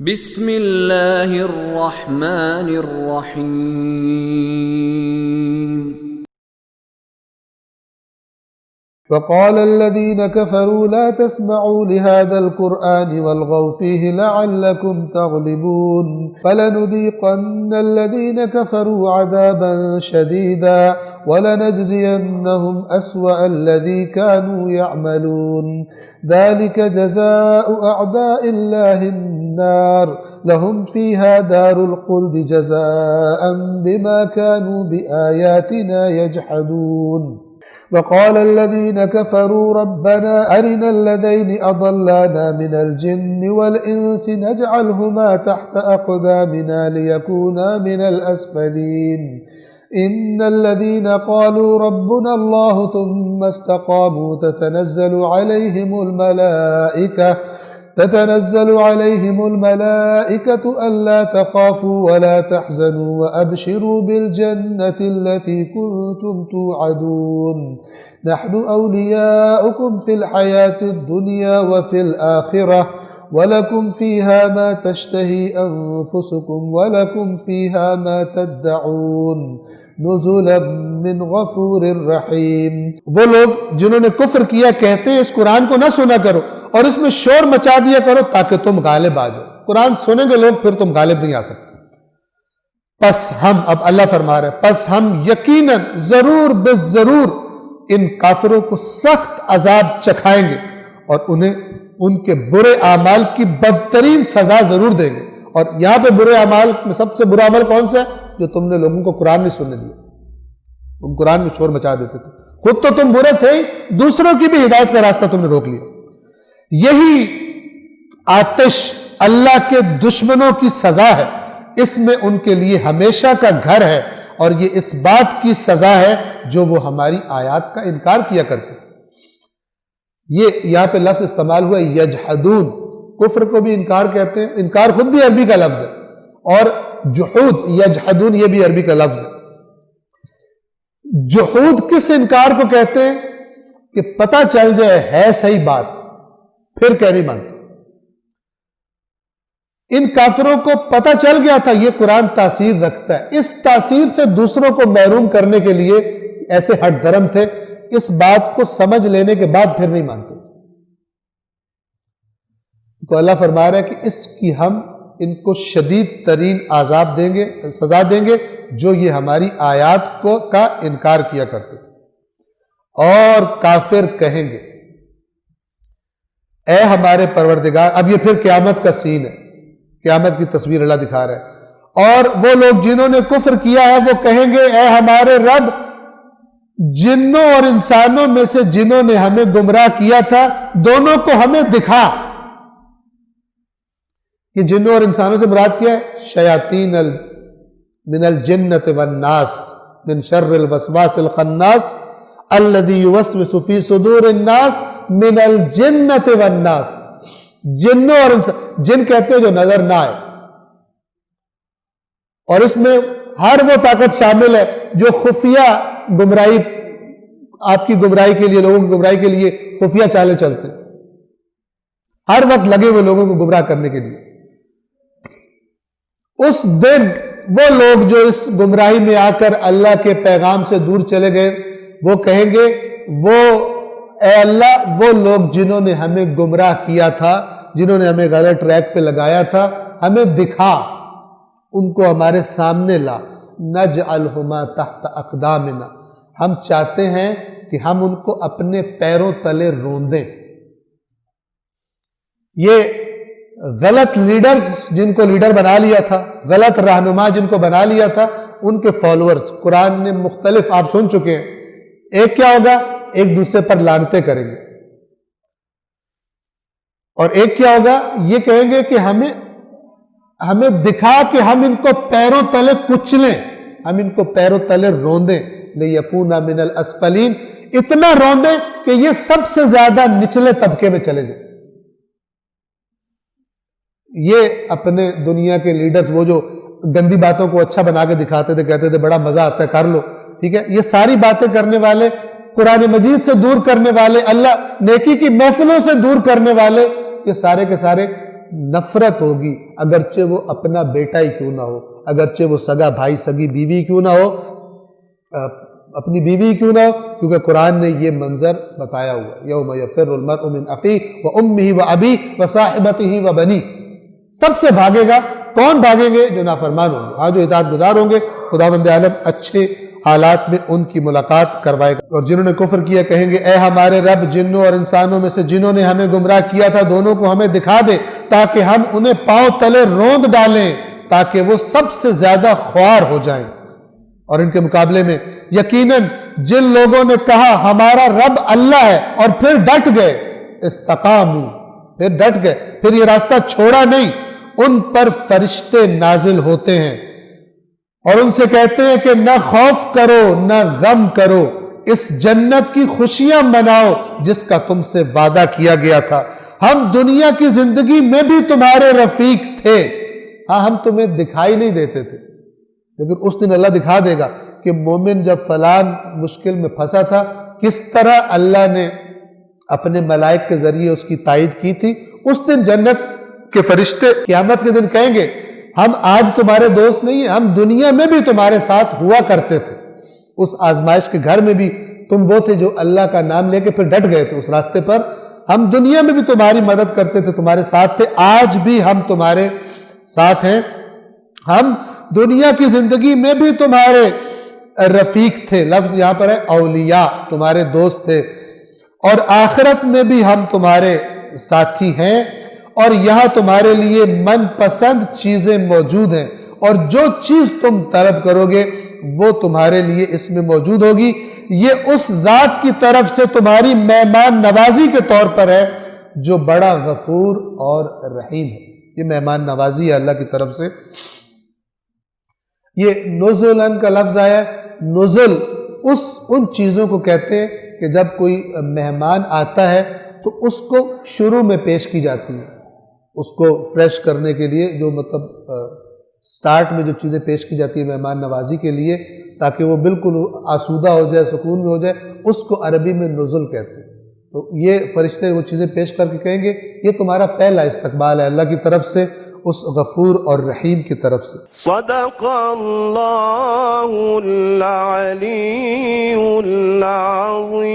بسم اللہ الرحمن الرحیم وقال الذين كفروا لا تسمعوا لهذا القرآن والغوا فيه لعلكم تغلبون فلنذيقن الذين كفروا عذابا شديدا ولنجزينهم أسوأ الذي كانوا يعملون ذلك جزاء أعداء الله النار لهم فيها دار الخلد جزاء بما كانوا بآياتنا يجحدون وقال الذين كفروا ربنا أرنا الذين أضلانا من الجن والإنس نجعلهما تحت أقدامنا ليكونا من الأسفلين إن الذين قالوا ربنا الله ثم استقاموا تتنزل عليهم الملائكة ألا تخافوا ولا تحزنوا وأبشروا بالجنة التي كنتم توعدون نحن أولياؤكم في الحياة الدنيا وفي الآخرة ولكم فيها ما تشتهي أنفسكم ولكم فيها ما تدعون نزلا من غفور رحیم۔ وہ لوگ جنہوں نے کفر کیا کہتے ہیں اس قرآن کو نہ سنا کرو اور اس میں شور مچا دیا کرو تاکہ تم غالب آ جاؤ۔ قرآن سنیں گے لوگ پھر تم غالب نہیں آ سکتے۔ پس ہم، اب اللہ فرما رہے ہیں، پس ہم یقیناً ضرور بالضرور ان کافروں کو سخت عذاب چکھائیں گے اور انہیں ان کے برے اعمال کی بدترین سزا ضرور دیں گے۔ اور یہاں پہ برے اعمال میں سب سے برا عمل کون سا ہے؟ جو تم نے لوگوں کو قرآن نہیں سننے دیا، تم قرآن میں شور مچا دیتے تھے، خود تو تم برے تھے ہی، دوسروں کی بھی ہدایت کا راستہ تم نے روک لیا۔ یہی آتش اللہ کے دشمنوں کی سزا ہے، اس میں ان کے لیے ہمیشہ کا گھر ہے، اور یہ اس بات کی سزا ہے جو وہ ہماری آیات کا انکار کیا کرتے تھے۔ یہ یہاں پہ لفظ استعمال ہوا یجحدون، کفر کو بھی انکار کہتے ہیں، انکار خود بھی عربی کا لفظ ہے، اور جحود یجحدون یہ بھی عربی کا لفظ ہے۔ جحود کس انکار کو کہتے ہیں؟ کہ پتہ چل جائے ہے صحیح بات پھر کہہ نہیں مانتے۔ ان کافروں کو پتہ چل گیا تھا یہ قرآن تاثیر رکھتا ہے، اس تاثیر سے دوسروں کو محروم کرنے کے لیے ایسے ہٹ دھرم تھے، اس بات کو سمجھ لینے کے بعد پھر نہیں مانتے۔ تو اللہ فرما رہا ہے کہ اس کی ہم ان کو شدید ترین عذاب دیں گے، سزا دیں گے جو یہ ہماری آیات کا انکار کیا کرتے تھے۔ اور کافر کہیں گے اے ہمارے پروردگار، اب یہ پھر قیامت کا سین ہے، قیامت کی تصویر اللہ دکھا رہا ہے، اور وہ لوگ جنہوں نے کفر کیا ہے وہ کہیں گے اے ہمارے رب، جنوں اور انسانوں میں سے جنہوں نے ہمیں گمراہ کیا تھا دونوں کو ہمیں دکھا۔ یہ جنوں اور انسانوں سے مراد کیا ہے؟ شیاطین من الجنۃ والناس من شر الوسواس الخناس الذی یوسوس فی صدور الناس من الجنۃ والناس۔ جنوں اور انسان، جن کہتے ہیں جو نظر نہ آئے، اور اس میں ہر وہ طاقت شامل ہے جو خفیہ گمراہی، آپ کی گمراہی کے لیے، لوگوں کی گمراہی کے لیے خفیہ چالیں چلتے ہیں، ہر وقت لگے ہوئے لوگوں کو گمراہ کرنے کے لیے۔ اس دن وہ لوگ جو اس گمراہی میں آ کر اللہ کے پیغام سے دور چلے گئے وہ کہیں گے اے اللہ، وہ لوگ جنہوں نے ہمیں گمراہ کیا تھا، جنہوں نے ہمیں غلط ٹریک پہ لگایا تھا، ہمیں دکھا، ان کو ہمارے سامنے لا، نجعلہما تحت اقدامنا، ہم چاہتے ہیں کہ ہم ان کو اپنے پیروں تلے روندیں۔ یہ غلط لیڈرز جن کو لیڈر بنا لیا تھا، غلط رہنما جن کو بنا لیا تھا، ان کے فالوورز قرآن نے مختلف آپ سن چکے ہیں۔ ایک کیا ہوگا؟ ایک دوسرے پر لعنتیں کریں گے، اور ایک کیا ہوگا؟ یہ کہیں گے کہ ہمیں دکھا کہ ہم ان کو پیروں تلے کچلیں، ہم ان کو پیروں تلے روندیں، لیکونا من الاسفلین، اتنا روندیں کہ یہ سب سے زیادہ نچلے طبقے میں چلے جائیں۔ یہ اپنے دنیا کے لیڈرز، وہ جو گندی باتوں کو اچھا بنا کے دکھاتے تھے، کہتے تھے بڑا مزہ آتا ہے کر لو، ٹھیک ہے، یہ ساری باتیں کرنے والے، قرآن مجید سے دور کرنے والے، اللہ نیکی کی محفلوں سے دور کرنے والے، یہ سارے کے سارے نفرت ہوگی، اگرچہ وہ اپنا بیٹا ہی کیوں نہ ہو، اگرچہ وہ سگا بھائی سگی بیوی کیوں نہ ہو، اپنی بیوی کیوں نہ ہو، کیونکہ قرآن نے یہ منظر بتایا ہوا، یوم یفر المرء من اخیہ وامہ وابیہ وصاحبتہ وبنیہ، سب سے بھاگے گا، کون بھاگیں گے؟ جو نافرمان ہوں گے، ہاں جو اطاعت گزار ہوں گے، خداوند عالم اچھے حالات میں ان کی ملاقات کروائے گا۔ اور جنہوں نے کفر کیا کہیں گے اے ہمارے رب، جنوں اور انسانوں میں سے جنہوں نے ہمیں گمراہ کیا تھا دونوں کو ہمیں دکھا دے تاکہ ہم انہیں پاؤں تلے روند ڈالیں تاکہ وہ سب سے زیادہ خوار ہو جائیں۔ اور ان کے مقابلے میں یقیناً جن لوگوں نے کہا ہمارا رب اللہ ہے اور پھر ڈٹ گئے، استقاموا، پھر ڈٹ گئے، پھر یہ راستہ چھوڑا نہیں، ان پر فرشتے نازل ہوتے ہیں اور ان سے کہتے ہیں کہ نہ خوف کرو نہ غم کرو، اس جنت کی خوشیاں مناؤ جس کا تم سے وعدہ کیا گیا تھا، ہم دنیا کی زندگی میں بھی تمہارے رفیق تھے، ہاں ہم تمہیں دکھائی نہیں دیتے تھے، لیکن اس دن اللہ دکھا دے گا کہ مومن جب فلان مشکل میں پھنسا تھا کس طرح اللہ نے اپنے ملائک کے ذریعے اس کی تائید کی تھی۔ اس دن جنت کے فرشتے قیامت کے دن کہیں گے ہم آج تمہارے دوست نہیں ہیں، ہم دنیا میں بھی تمہارے ساتھ ہوا کرتے تھے، اس آزمائش کے گھر میں بھی تم وہ تھے جو اللہ کا نام لے کے پھر ڈٹ گئے تھے اس راستے پر، ہم دنیا میں بھی تمہاری مدد کرتے تھے، تمہارے ساتھ تھے، آج بھی ہم تمہارے ساتھ ہیں، ہم دنیا کی زندگی میں بھی تمہارے رفیق تھے، لفظ یہاں پر ہے اولیاء، تمہارے دوست تھے، اور آخرت میں بھی ہم تمہارے ساتھی ہیں، اور یہاں تمہارے لیے من پسند چیزیں موجود ہیں، اور جو چیز تم طلب کرو گے وہ تمہارے لیے اس میں موجود ہوگی، یہ اس ذات کی طرف سے تمہاری مہمان نوازی کے طور پر ہے جو بڑا غفور اور رحیم ہے۔ یہ مہمان نوازی ہے اللہ کی طرف سے۔ یہ نزلن کا لفظ آیا ہے، نزل ان چیزوں کو کہتے ہیں کہ جب کوئی مہمان آتا ہے تو اس کو شروع میں پیش کی جاتی ہے، اس کو فریش کرنے کے لیے جو مطلب سٹارٹ میں جو چیزیں پیش کی جاتی ہیں مہمان نوازی کے لیے تاکہ وہ بالکل آسودہ ہو جائے، سکون میں ہو جائے، اس کو عربی میں نزل کہتے ہیں۔ تو یہ فرشتے وہ چیزیں پیش کر کے کہیں گے یہ تمہارا پہلا استقبال ہے اللہ کی طرف سے، اس غفور اور رحیم کی طرف سے۔ صدق اللہ العلی العظیم۔